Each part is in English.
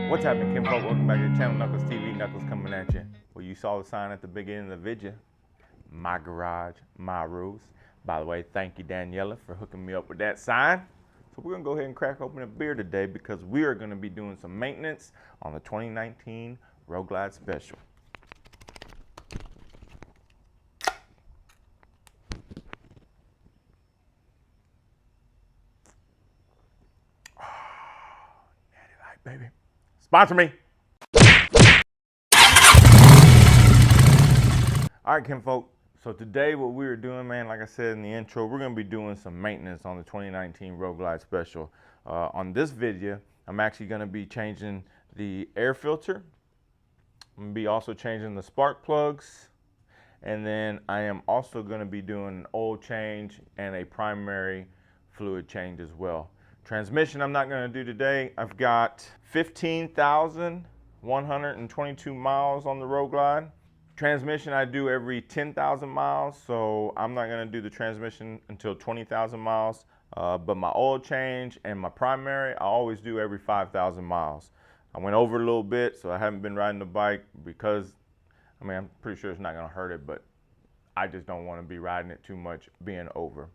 What's happening, kinfolk? Welcome back to the channel. Knuckles TV. Knuckles coming at you. Well, you saw the sign at the beginning of the video. My garage, my rules. By the way, thank you, Daniela, for hooking me up with that sign. So we're gonna go ahead and crack open a beer today because we are gonna be doing some maintenance on the 2019 Road Glide Special. Natty Light, baby. Sponsor me. All right, kinfolk. So today what we're doing, man, like I said in the intro, we're gonna be doing some maintenance on the 2019 Road Glide Special. On this video, I'm actually gonna be changing the air filter. I'm gonna be also changing the spark plugs. And then I am also gonna be doing an oil change and a primary fluid change as well. Transmission I'm not gonna do today. I've got 15,122 miles on the Road Glide. Transmission I do every 10,000 miles, so I'm not gonna do the transmission until 20,000 miles. But my oil change and my primary, I always do every 5,000 miles. I went over a little bit, so I haven't been riding the bike because, I mean, I'm pretty sure it's not gonna hurt it, but I just don't wanna be riding it too much being over.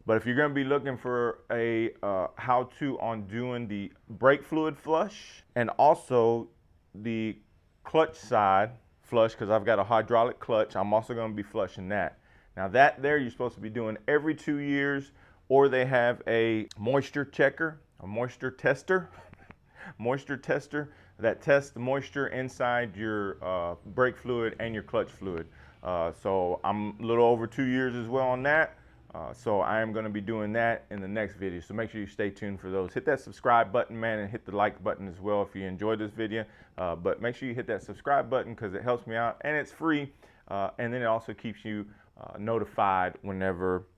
But if you're gonna be looking for a how-to on doing the brake fluid flush and also the clutch side flush, because I've got a hydraulic clutch, I'm also gonna be flushing that. Now that there you're supposed to be doing every 2 years, or they have a moisture checker, a moisture tester, moisture tester that tests the moisture inside your brake fluid and your clutch fluid. So I'm a little over 2 years as well on that. So I am gonna be doing that in the next video. So make sure you stay tuned for those. Hit that subscribe button, man, and hit the like button as well if you enjoyed this video. But make sure you hit that subscribe button because it helps me out and it's free. And then it also keeps you notified whenever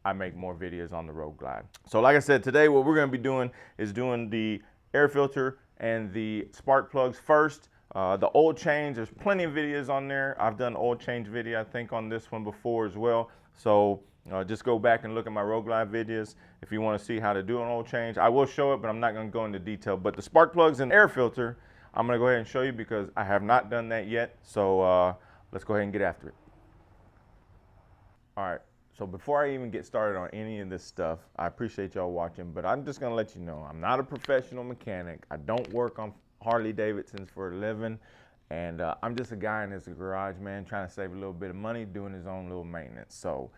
I make more videos on the Road Glide. So like I said, today what we're gonna be doing is doing the air filter and the spark plugs first. The oil change, there's plenty of videos on there. I've done oil change video, I think, on this one before as well. So just go back and look at my Road Glide videos if you want to see how to do an oil change. I will show it, but I'm not going to go into detail. But the spark plugs and air filter, I'm going to go ahead and show you because I have not done that yet. So let's go ahead and get after it. All right. So before I even get started on any of this stuff, I appreciate y'all watching, but I'm just going to let you know I'm not a professional mechanic. I don't work on Harley Davidsons for a living. And I'm just a guy in this garage, man, trying to save a little bit of money, doing his own little maintenance. So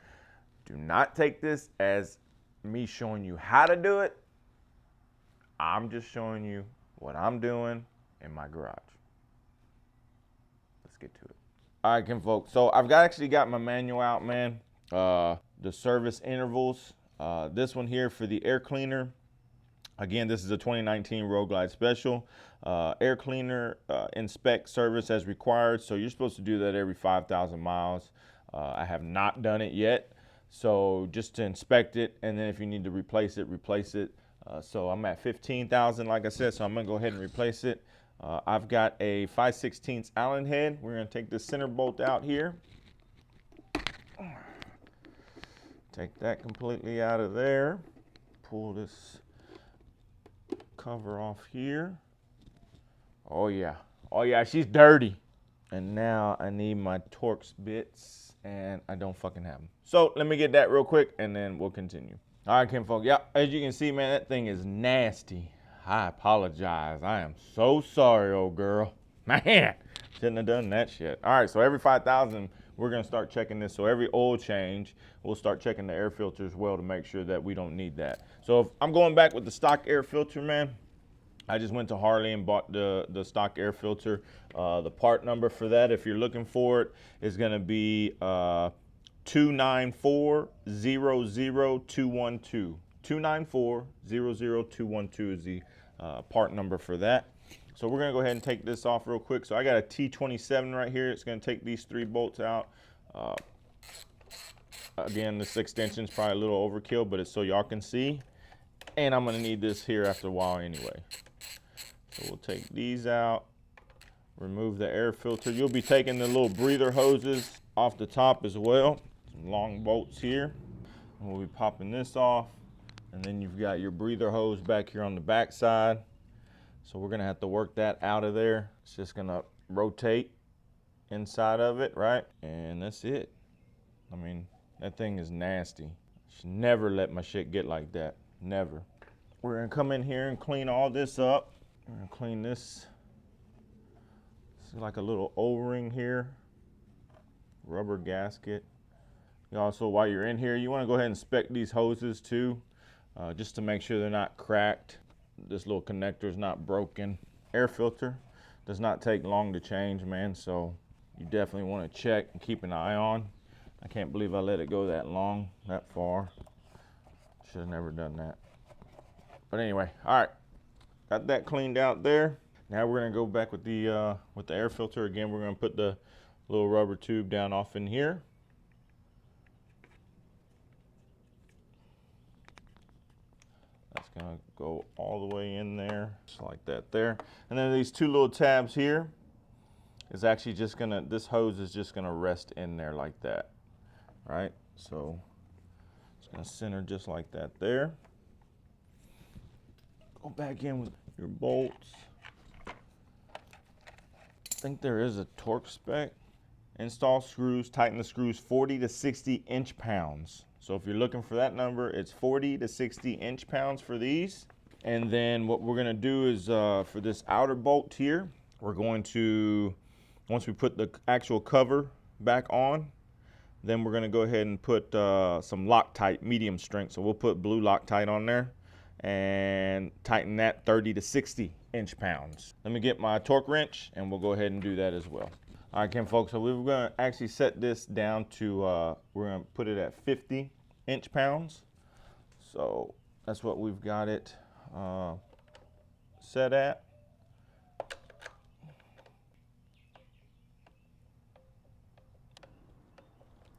do not take this as me showing you how to do it. I'm just showing you what I'm doing in my garage. Let's get to it. All right, kinfolk. So I've actually got my manual out, man. The service intervals. This one here for the air cleaner. Again, this is a 2019 Road Glide Special. Air cleaner inspect service as required. So you're supposed to do that every 5,000 miles. I have not done it yet. So just to inspect it, and then if you need to replace it, replace it. So I'm at 15,000, like I said, so I'm gonna go ahead and replace it. I've got a 5/16 Allen head. We're gonna take this center bolt out here. Take that completely out of there. Pull this cover off here. Oh yeah, she's dirty. And now I need my Torx bits, and I don't fucking have them. So let me get that real quick, and then we'll continue. All right, kinfolk. Yeah, as you can see, man, that thing is nasty. I apologize. I am so sorry, old girl. Man, shouldn't have done that shit. All right, so every 5,000, we're gonna start checking this. So every oil change, we'll start checking the air filter as well to make sure that we don't need that. So if I'm going back with the stock air filter, man, I just went to Harley and bought the stock air filter. The part number for that, if you're looking for it, is going to be 294-00212. 294-00212 is the part number for that. So we're going to go ahead and take this off real quick. So I got a T27 right here. It's going to take these 3 bolts out. Again, this extension is probably a little overkill, but it's so y'all can see. And I'm going to need this here after a while anyway. So we'll take these out, remove the air filter. You'll be taking the little breather hoses off the top as well. Some long bolts here. And we'll be popping this off. And then you've got your breather hose back here on the back side. So we're gonna have to work that out of there. It's just gonna rotate inside of it, right? And that's it. I mean, that thing is nasty. Should never let my shit get like that, never. We're gonna come in here and clean all this up. We're gonna clean this. This is like a little O-ring here, rubber gasket. Also, while you're in here, you wanna go ahead and inspect these hoses too, just to make sure they're not cracked. This little connector is not broken. Air filter does not take long to change, man, so you definitely wanna check and keep an eye on. I can't believe I let it go that long, that far. Should have never done that. But anyway, all right, got that cleaned out there. Now we're gonna go back with the air filter again. We're gonna put the little rubber tube down off in here. That's gonna go all the way in there, just like that there. And then these two little tabs here is actually just gonna, this hose is just gonna rest in there like that, right? So it's gonna center just like that there. Go back in with your bolts. I think there is a torque spec. Install screws, tighten the screws 40 to 60 inch-pounds. So if you're looking for that number, it's 40 to 60 inch-pounds for these. And then what we're gonna do is for this outer bolt here, we're going to, once we put the actual cover back on, then we're gonna go ahead and put some Loctite medium strength. So we'll put blue Loctite on there and tighten that 30 to 60 inch-pounds. Let me get my torque wrench and we'll go ahead and do that as well. All right, Ken folks, so we're gonna actually set this down to, we're gonna put it at 50 inch-pounds. So that's what we've got it set at.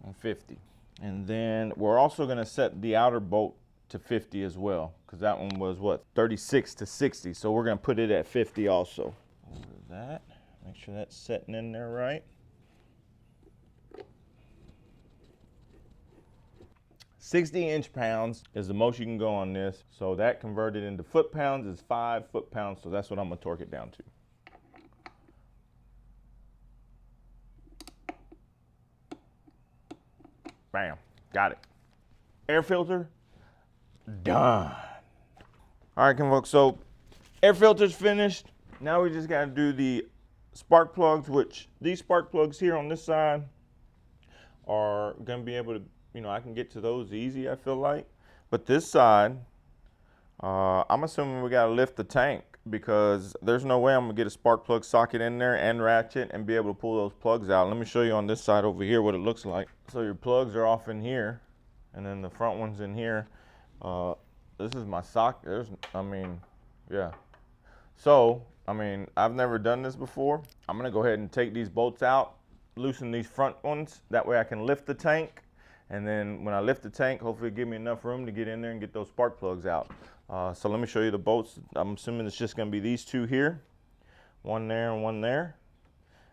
And 50. And then we're also gonna set the outer bolt to 50 as well, because that one was what, 36 to 60. So we're gonna put it at 50 also. Over that, make sure that's setting in there right. 60 inch-pounds is the most you can go on this. So that converted into foot-pounds is 5 foot-pounds. So that's what I'm gonna torque it down to. Bam, got it. Air filter, done. All right, folks, so air filter's finished. Now we just gotta do the spark plugs, which these spark plugs here on this side are gonna be able to, you know, I can get to those easy, I feel like. But this side, I'm assuming we gotta lift the tank, because there's no way I'm gonna get a spark plug socket in there and ratchet and be able to pull those plugs out. Let me show you on this side over here what it looks like. So your plugs are off in here, and then the front one's in here. This is my socket. Yeah. So, I've never done this before. I'm gonna go ahead and take these bolts out, loosen these front ones. That way I can lift the tank. And then when I lift the tank, hopefully it'll give me enough room to get in there and get those spark plugs out. So let me show you the bolts. I'm assuming it's just gonna be these two here. One there and one there.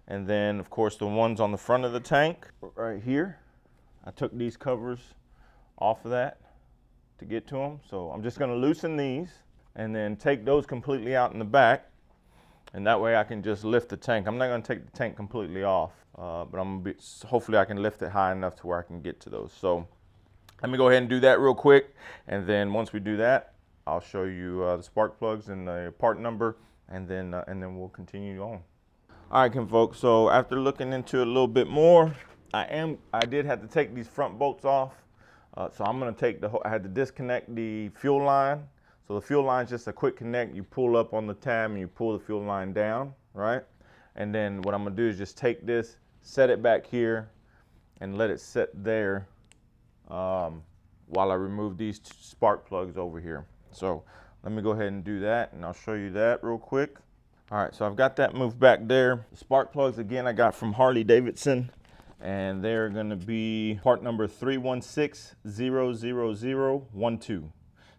And then of course the ones on the front of the tank right here. I took these covers off of that to get to them. So I'm just gonna loosen these and then take those completely out in the back. And that way I can just lift the tank. I'm not gonna take the tank completely off, but hopefully I can lift it high enough to where I can get to those. So let me go ahead and do that real quick. And then once we do that, I'll show you the spark plugs and the part number, and then we'll continue on. All right, Kim folks, so after looking into it a little bit more, I did have to take these front bolts off. So I'm gonna I had to disconnect the fuel line. So the fuel line is just a quick connect. You pull up on the tab and you pull the fuel line down, right? And then what I'm gonna do is just take this, set it back here, and let it sit there while I remove these spark plugs over here. So let me go ahead and do that, and I'll show you that real quick. All right, so I've got that moved back there. The spark plugs, again, I got from Harley Davidson, and they're gonna be part number 316-00012.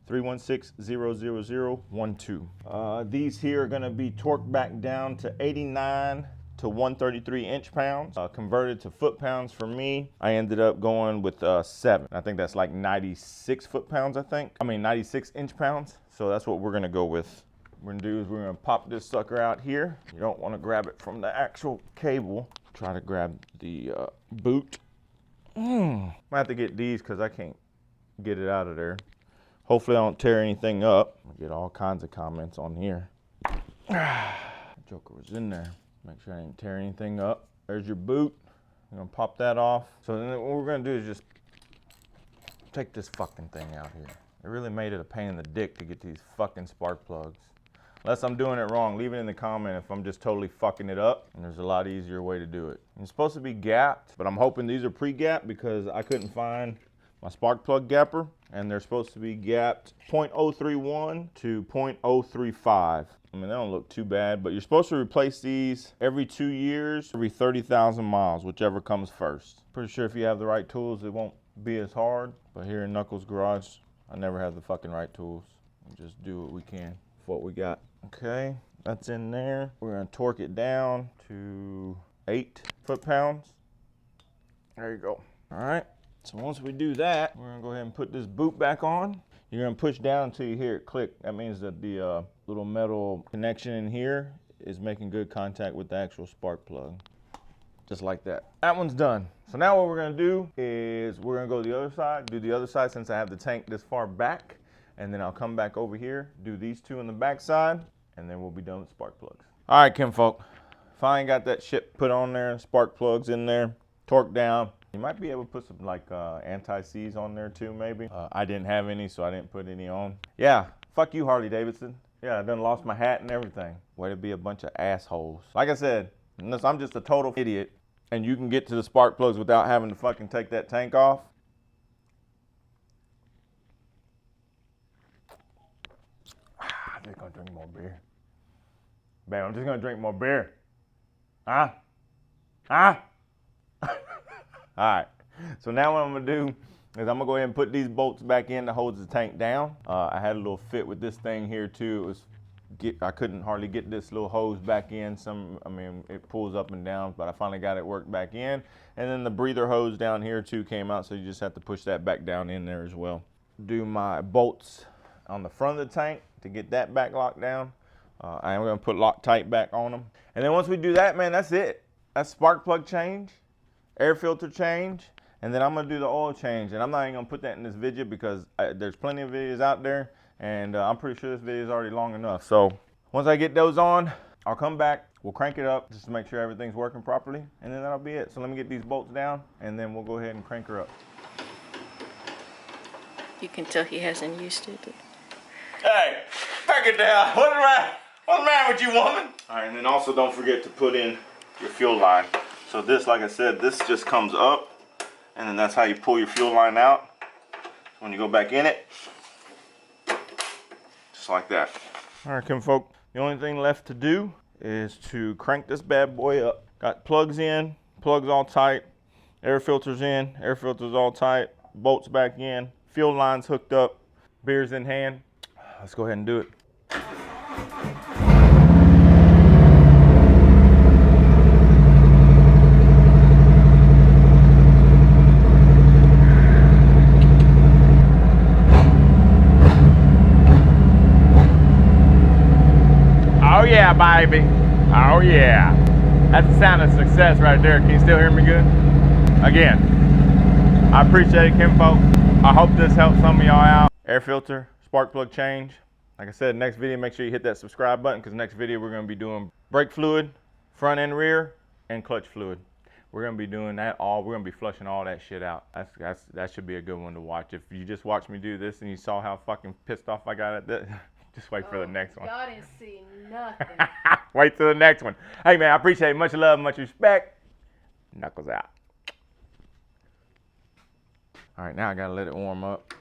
316-00012. These here are gonna be torqued back down to 89 to 133 inch-pounds. Converted to foot-pounds for me, I ended up going with 7. I think that's like 96 foot-pounds, 96 inch-pounds. So that's what we're gonna go with. we're gonna do is we're gonna pop this sucker out here. You don't wanna grab it from the actual cable. Try to grab the boot. Might have to get these because I can't get it out of there. Hopefully I don't tear anything up. I get all kinds of comments on here. Joker was in there. Make sure I didn't tear anything up. There's your boot. I'm gonna pop that off. So then what we're gonna do is just take this fucking thing out here. It really made it a pain in the dick to get these fucking spark plugs. Unless I'm doing it wrong, leave it in the comment if I'm just totally fucking it up, and there's a lot easier way to do it. It's supposed to be gapped, but I'm hoping these are pre-gapped because I couldn't find my spark plug gapper, and they're supposed to be gapped 0.031 to 0.035. I mean, they don't look too bad, but you're supposed to replace these every 2 years, every 30,000 miles, whichever comes first. Pretty sure if you have the right tools, it won't be as hard, but here in Knuckles Garage, I never have the fucking right tools. We just do what we can with what we got. Okay, that's in there. We're gonna torque it down to 8 foot-pounds. There you go. All right, so once we do that, we're gonna go ahead and put this boot back on. You're gonna push down until you hear it click. That means that the little metal connection in here is making good contact with the actual spark plug. Just like that. That one's done. So now what we're gonna do is we're gonna go to the other side, do the other side since I have the tank this far back, and then I'll come back over here, do these two on the back side, and then we'll be done with spark plugs. All right, kinfolk. Finally got that shit put on there, spark plugs in there, torqued down. You might be able to put some like anti-seize on there too, maybe. I didn't have any, so I didn't put any on. Yeah, fuck you, Harley Davidson. Yeah, I done lost my hat and everything. Way to be a bunch of assholes. Like I said, unless I'm just a total idiot, and you can get to the spark plugs without having to fucking take that tank off. I'm just gonna drink more beer. Babe, I'm just gonna drink more beer. Huh? Huh? All right, so now what I'm gonna do is I'm gonna go ahead and put these bolts back in that holds the tank down. I had a little fit with this thing here too. I couldn't hardly get this little hose back in. I mean, it pulls up and down, but I finally got it worked back in. And then the breather hose down here too came out, so you just have to push that back down in there as well. Do my bolts on the front of the tank to get that back locked down. I am gonna put Loctite back on them. And then once we do that, man, that's it. That's spark plug change, air filter change, and then I'm gonna do the oil change. And I'm not even gonna put that in this video because there's plenty of videos out there, and I'm pretty sure this video is already long enough. So once I get those on, I'll come back, we'll crank it up just to make sure everything's working properly, and then that'll be it. So let me get these bolts down, and then we'll go ahead and crank her up. You can tell he hasn't used it. Hey, crank it down. What's the matter with you, woman? All right, and then also don't forget to put in your fuel line. So this, like I said, this just comes up, and then that's how you pull your fuel line out. When you go back in it, just like that. All right, kinfolk, the only thing left to do is to crank this bad boy up. Got plugs in, plugs all tight, air filters in, air filters all tight, bolts back in, fuel lines hooked up, beers in hand. Let's go ahead and do it. Oh yeah, baby. Oh yeah. That's the sound of success right there. Can you still hear me good? Again, I appreciate it, kinfolk. I hope this helps some of y'all out. Air filter, spark plug change. Like I said, next video, make sure you hit that subscribe button because next video we're going to be doing brake fluid, front and rear, and clutch fluid. We're going to be doing that all. We're going to be flushing all that shit out. That should be a good one to watch. If you just watched me do this and you saw how fucking pissed off I got at this, just wait for the next one. Y'all didn't see nothing. Wait till the next one. Hey man, I appreciate it. Much love, much respect. Knuckles out. All right, now I gotta let it warm up.